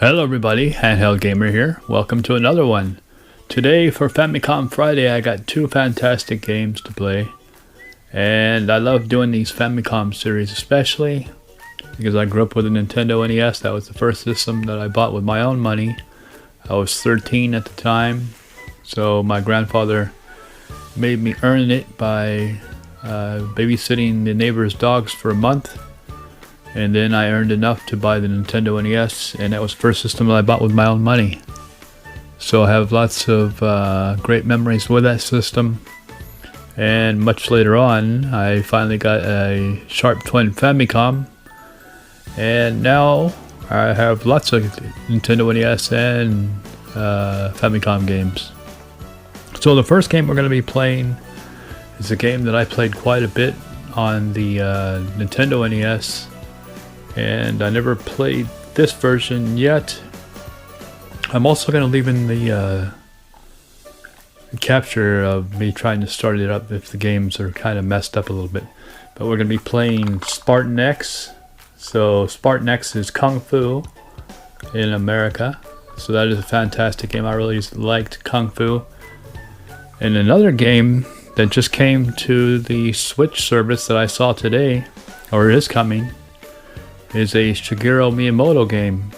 Hello everybody, Handheld Gamer here. Welcome to another one. Today for Famicom Friday I got two fantastic games to play. And I love doing these Famicom series especially because I grew up with a Nintendo NES. That was the first system that I bought with my own money. I was 13 at the time, so my grandfather made me earn it by babysitting the neighbor's dogs for a month. And then I earned enough to buy the Nintendo NES, and that was the first system that I bought with my own money. So I have lots of great memories with that system. And much later on, I finally got a Sharp Twin Famicom. And now I have lots of Nintendo NES and Famicom games. So the first game we're going to be playing is a game that I played quite a bit on the Nintendo NES. And I never played this version yet. I'm also going to leave in the capture of me trying to start it up if the games are kind of messed up a little bit. But we're going to be playing Spartan X. So Spartan X is Kung Fu in America. So that is a fantastic game. I really liked Kung Fu. And another game that just came to the Switch service that I saw today, or is coming, is a Shigeru Miyamoto game.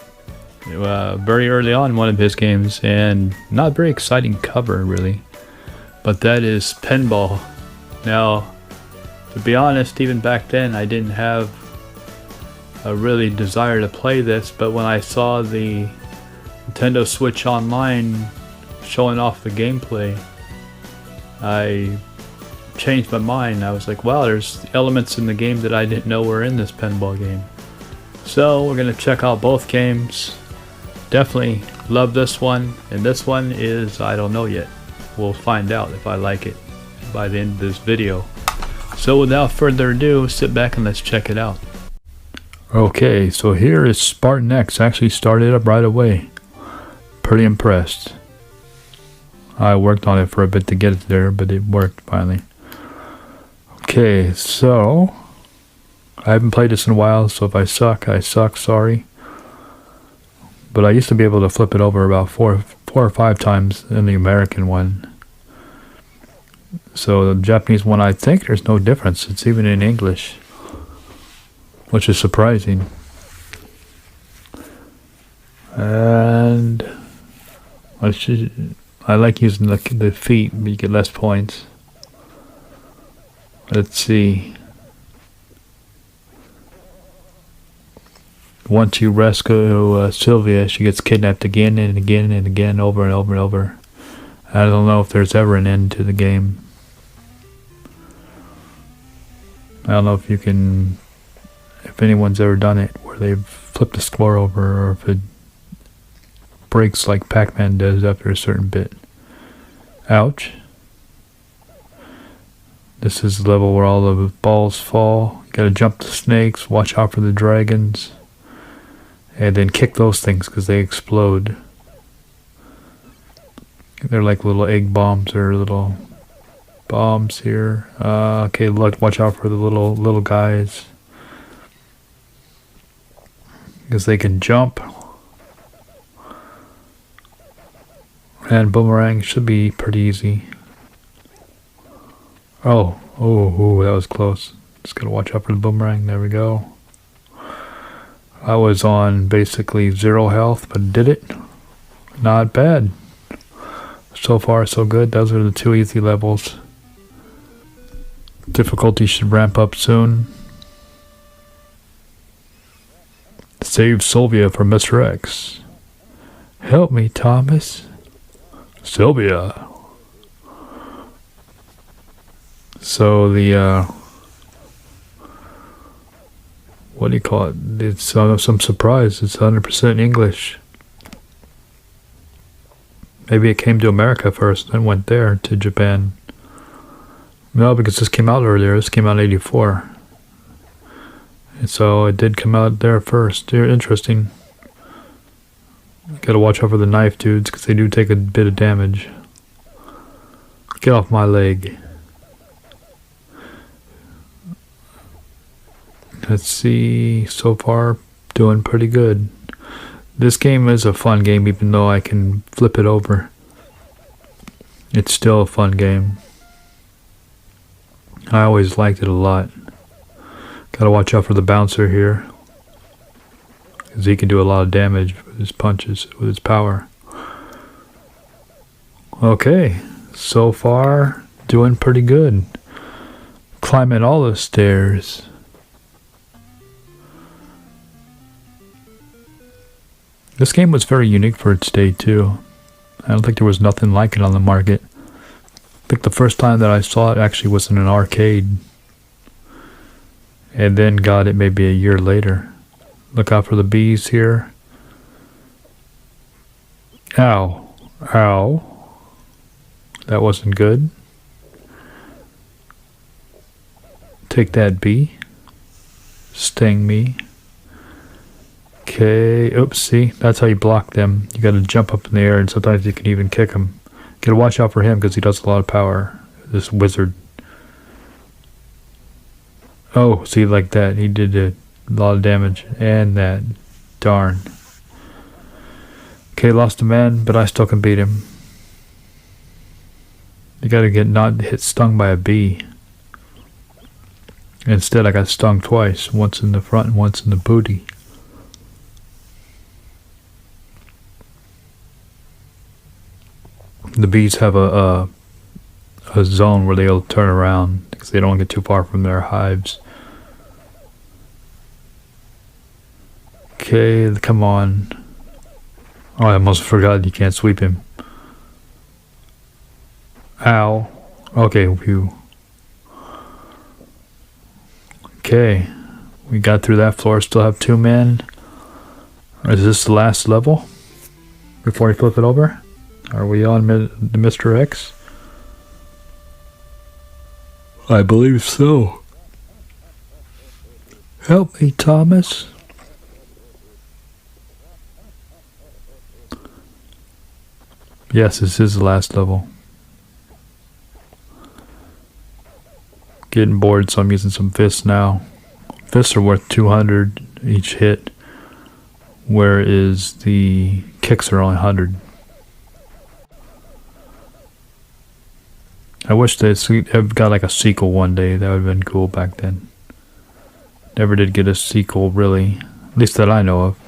Very early on, one of his games, and not very exciting cover really, but that is Pinball. Now, to be honest, even back then I didn't have a really desire to play this, but when I saw the Nintendo Switch Online showing off the gameplay, I changed my mind. I was like, wow, there's elements in the game that I didn't know were in this pinball game. So we're going to check out both games. Definitely love this one, and this one is, I don't know yet. We'll find out if I like it by the end of this video. So without further ado, sit back and let's check it out. Okay, so here is Spartan X. Actually started up right away. Pretty impressed. I worked on it for a bit to get it there, but it worked finally. Okay, so I haven't played this in a while, so if I suck, sorry. But I used to be able to flip it over about four or five times in the American one. So the Japanese one, I think there's no difference. It's even in English, which is surprising. And I like using the feet, but you get less points. Let's see. Once you rescue Sylvia, she gets kidnapped again and again and again, over and over and over. I don't know if there's ever an end to the game. I don't know if anyone's ever done it where they've flipped the score over, or if it breaks like Pac-Man does after a certain bit. Ouch. This is the level where all the balls fall. You gotta jump the snakes, watch out for the dragons. And then kick those things because they explode. They're like little egg bombs or little bombs here. Okay, look, watch out for the little guys because they can jump. And boomerang should be pretty easy. Oh, that was close. Just gotta watch out for the boomerang. There we go. I was on basically 0 health, but did it. Not bad. So far, so good. Those are the two easy levels. Difficulty should ramp up soon. Save Sylvia from Mr. X. Help me, Thomas. Sylvia. So the what do you call it? It's some surprise. It's 100% English. Maybe it came to America first, then went there to Japan. No, because this came out earlier. This came out in '84. And so it did come out there first. They're interesting. Gotta watch out for the knife dudes because they do take a bit of damage. Get off my leg. Let's see, so far doing pretty good. This game is a fun game, even though I can flip it over. It's still a fun game. I always liked it a lot. Gotta watch out for the bouncer here, because he can do a lot of damage with his punches, with his power. Okay, so far doing pretty good. Climbing all the stairs. This game was very unique for its day too. I don't think there was nothing like it on the market. I think the first time that I saw it actually was in an arcade. And then got it maybe a year later. Look out for the bees here. Ow. Ow. That wasn't good. Take that, bee. Sting me. Okay. Oops, see? That's how you block them. You gotta jump up in the air, and sometimes you can even kick them. Gotta watch out for him because he does a lot of power. This wizard. Oh, see, like that. He did a lot of damage. And that. Darn. Okay, lost a man, but I still can beat him. You gotta get not hit stung by a bee. Instead, I got stung twice. Once in the front and once in the booty. The bees have a zone where they'll turn around because they don't get too far from their hives. Okay, come on. Oh, I almost forgot you can't sweep him. Ow. Okay, phew. Okay, we got through that floor. Still have 2 men. Is this the last level before we flip it over? Are we on the Mr. X? I believe so. Help me, Thomas. Yes, this is the last level. Getting bored, so I'm using some fists now. Fists are worth 200 each hit, whereas the kicks are only 100. I wish they'd have got like a sequel one day. That would have been cool back then. Never did get a sequel, really. At least that I know of.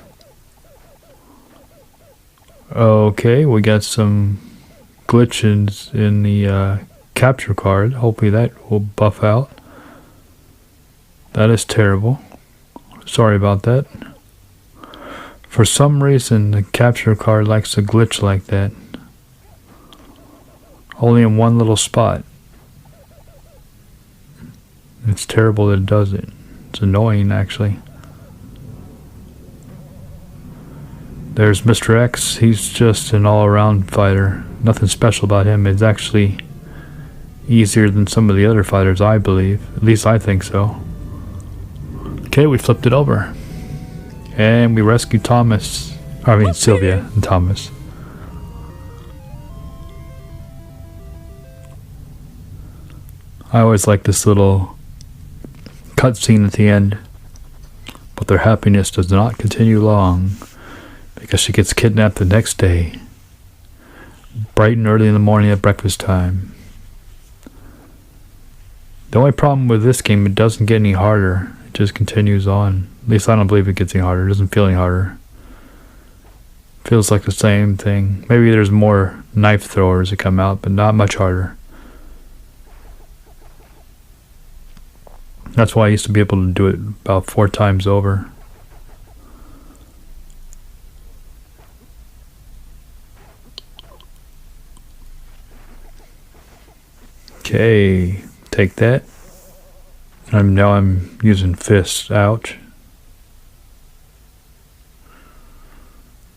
Okay, we got some glitches in the capture card. Hopefully that will buff out. That is terrible. Sorry about that. For some reason, the capture card likes to glitch like that. Only in one little spot. It's terrible that it does it. It's annoying, actually. There's Mr. X. He's just an all-around fighter. Nothing special about him. It's actually easier than some of the other fighters, I believe. At least I think so. Okay, we flipped it over. And we rescued Thomas. I mean, Sylvia and Thomas. I always like this little cutscene at the end. But their happiness does not continue long, because she gets kidnapped the next day, bright and early in the morning at breakfast time. The only problem with this game, it doesn't get any harder. It just continues on. At least I don't believe it gets any harder. It doesn't feel any harder. It feels like the same thing. Maybe there's more knife throwers that come out, but not much harder. That's why I used to be able to do it about 4 times over. Okay, take that. Now I'm using fists. Ouch.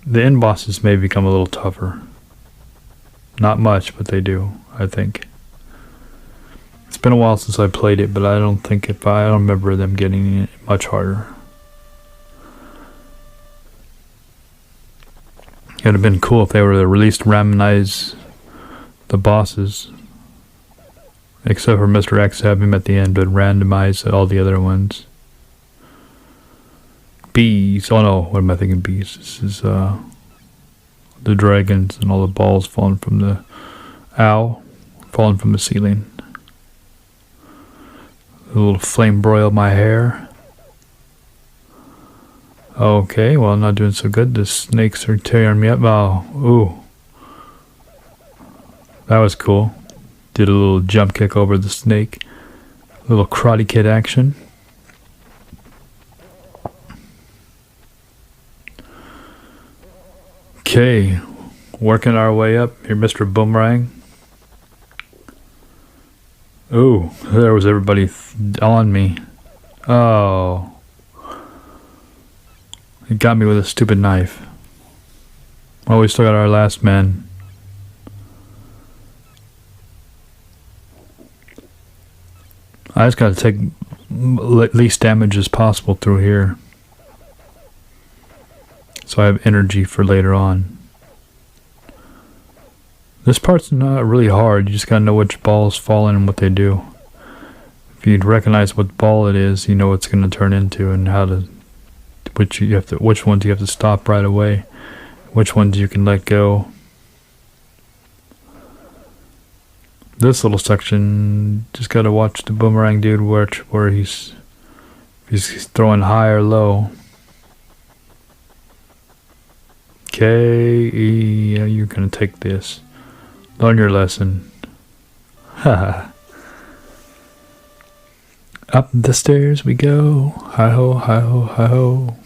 The end bosses may become a little tougher. Not much, but they do, I think. It's been a while since I played it, but I don't remember them getting it much harder. It would have been cool if they were to release randomize the bosses. Except for Mr. X, have him at the end, but randomize all the other ones. bees. Oh no, what am I thinking? Bees. This is the dragons and all the balls falling from the owl, falling from the ceiling. A little flame broil my hair. Okay, well, I'm not doing so good. The snakes are tearing me up. Oh, ooh. That was cool. Did a little jump kick over the snake. A little Karate Kid action. Okay, working our way up here, Mr. Boomerang. Ooh, there was everybody on me. Oh. He got me with a stupid knife. Well, we still got our last man. I just gotta take least damage as possible through here, so I have energy for later on. This part's not really hard. You just gotta know which balls fall in and what they do. If you recognize what ball it is, you know what it's gonna turn into and how to, which ones you have to stop right away, which ones you can let go. This little section, just gotta watch the boomerang dude where he's throwing high or low. Okay, yeah, you're gonna take this. Learn your lesson. Haha. Up the stairs we go. Hi ho, hi ho, hi ho.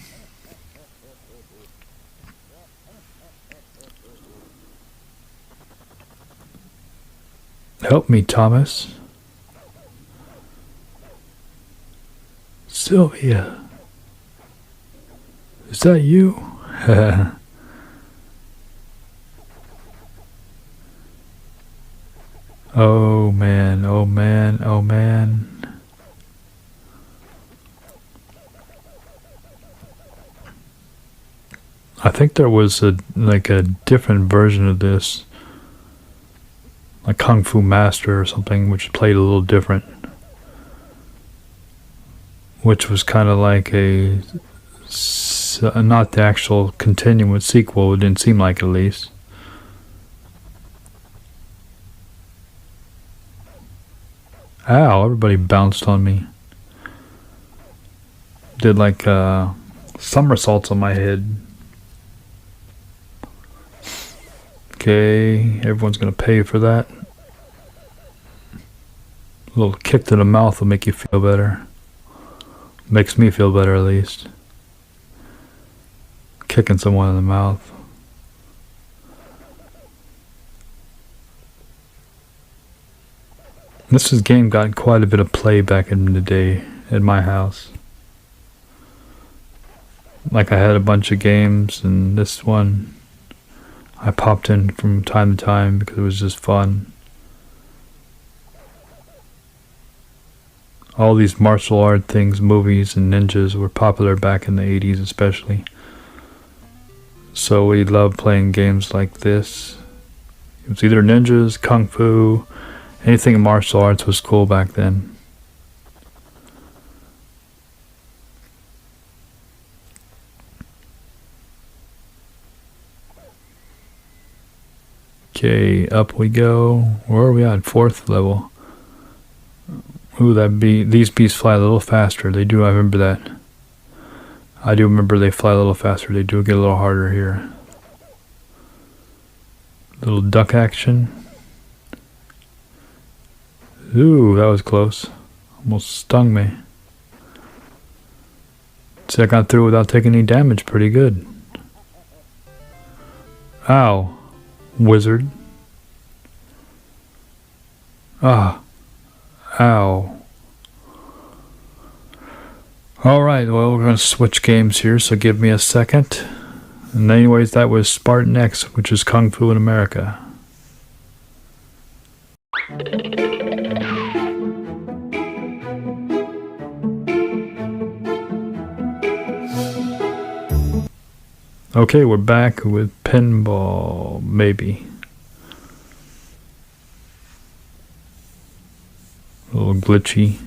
Help me, Thomas. Sylvia. Is that you? Oh man, oh man, oh man. I think there was a different version of this, like Kung Fu Master or something, which played a little different, which was kind of like not the actual continuous sequel. It didn't seem like, at least. Ow, everybody bounced on me. Did like somersaults on my head. Okay, everyone's gonna pay for that. A little kick to the mouth will make you feel better. Makes me feel better, at least. Kicking someone in the mouth. This game got quite a bit of play back in the day at my house. Like, I had a bunch of games, and this one I popped in from time to time because it was just fun. All these martial art things, movies and ninjas were popular back in the 80s especially. So we loved playing games like this. It was either ninjas, kung fu, anything in martial arts was cool back then. Okay, up we go. Where are we at? 4th level. Ooh, these bees fly a little faster. They do, I remember that. I do remember they fly a little faster. They do get a little harder here. Little duck action. Ooh, that was close. Almost stung me. See, I got through without taking any damage. Pretty good. Ow. Wizard. Ah. Ow. Alright, well, we're going to switch games here, so give me a second. And anyways, that was Spartan X, which is Kung Fu in America. Okay, we're back with Pinball, maybe. A little glitchy.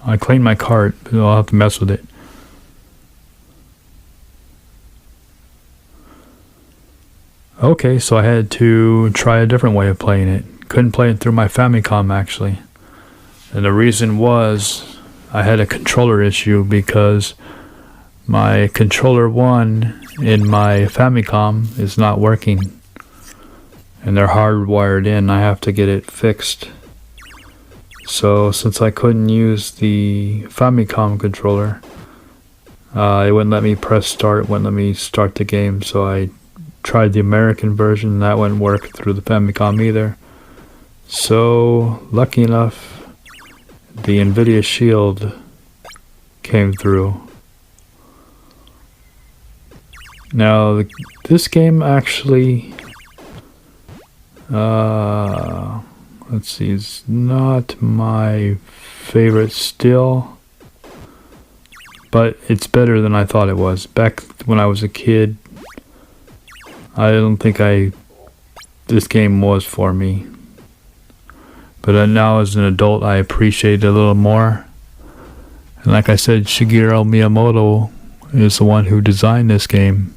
I cleaned my cart, but I'll have to mess with it. Okay, so I had to try a different way of playing it. Couldn't play it through my Famicom, actually. And the reason was I had a controller issue because my controller 1 in my Famicom is not working. And they're hardwired in. I have to get it fixed. So since I couldn't use the Famicom controller, it wouldn't let me press start, wouldn't let me start the game, so I tried the American version, and that wouldn't work through the Famicom either. So, lucky enough, the NVIDIA Shield came through. Now, this game actually, let's see, it's not my favorite still, but it's better than I thought it was. Back when I was a kid, I don't think this game was for me. But now as an adult, I appreciate it a little more. And like I said, Shigeru Miyamoto is the one who designed this game.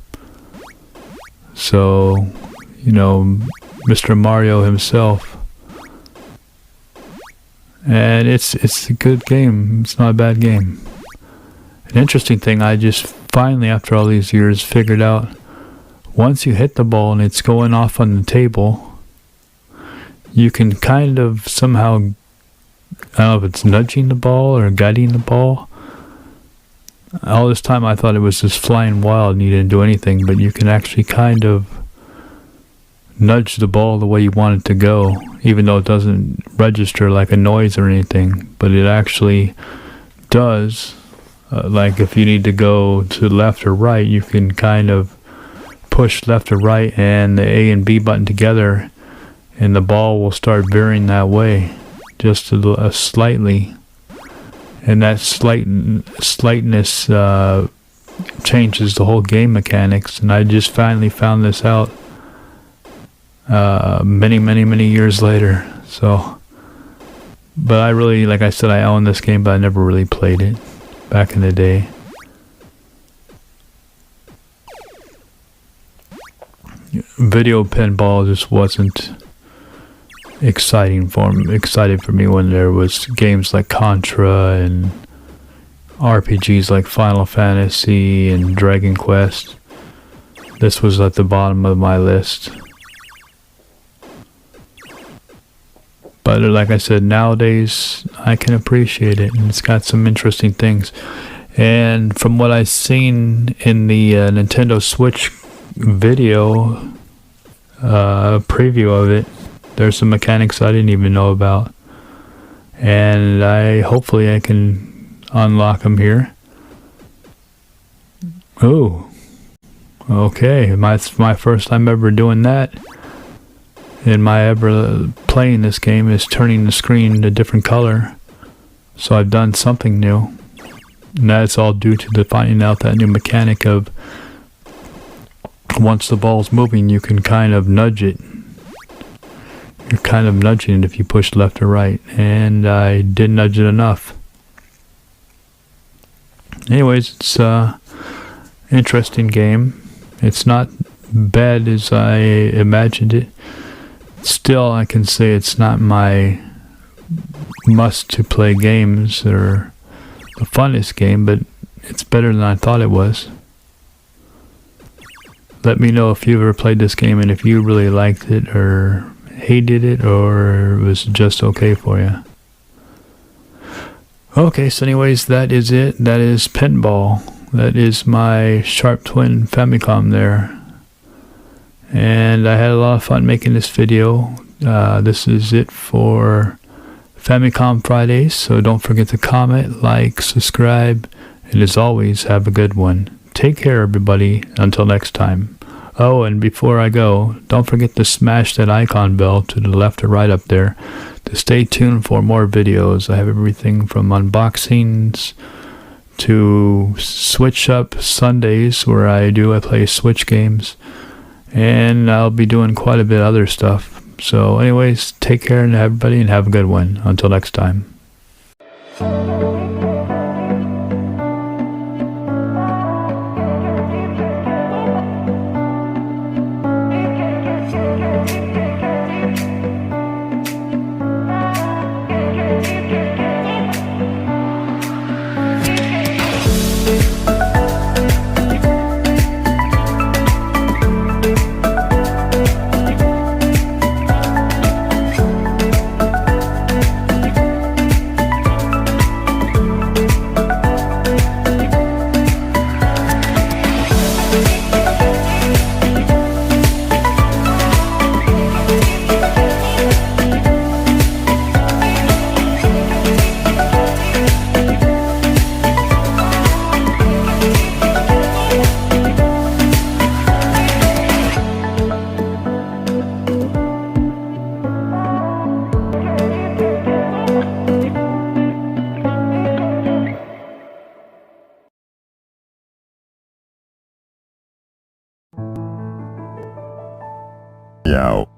So, you know, Mr. Mario himself. And it's a good game. It's not a bad game. An interesting thing, I just finally, after all these years, figured out, once you hit the ball and it's going off on the table, you can kind of somehow, I don't know if it's nudging the ball or guiding the ball. All this time I thought it was just flying wild and you didn't do anything, but you can actually kind of nudge the ball the way you want it to go, even though it doesn't register like a noise or anything, but it actually does. Like if you need to go to left or right, you can kind of push left or right and the A and B button together, and the ball will start veering that way just slightly, and that slightness changes the whole game mechanics. And I just finally found this out many years later. So, but I really, like I said, I own this game, but I never really played it back in the day. Video pinball just wasn't excited for me when there was games like Contra and RPGs like Final Fantasy and Dragon Quest. This was at the bottom of my list. But like I said, nowadays I can appreciate it, and it's got some interesting things. And from what I've seen in the Nintendo Switch video preview of it, there's some mechanics I didn't even know about, and hopefully I can unlock them here. Oh, okay, my first time ever doing that, and my ever playing this game is turning the screen a different color. So I've done something new, and that's all due to the finding out that new mechanic of once the ball's moving, you can kind of nudge it. You're kind of nudging it if you push left or right, and I didn't nudge it enough. Anyways, it's a interesting game. It's not bad as I imagined it. Still, I can say it's not my must-to-play games or the funnest game, but it's better than I thought it was. Let me know if you ever played this game and if you really liked it or hated it or it was just okay for you. Okay, so anyways, that is it. That is Pinball. That is my Sharp Twin Famicom there. And I had a lot of fun making this video. This is it for Famicom Fridays. So don't forget to comment, like, subscribe, and as always, have a good one. Take care, everybody. Until next time. Oh, and before I go, don't forget to smash that icon bell to the left or right up there to stay tuned for more videos. I have everything from unboxings to Switch Up Sundays where I play Switch games, and I'll be doing quite a bit of other stuff. So anyways, take care, and everybody, and have a good one. Until next time. out.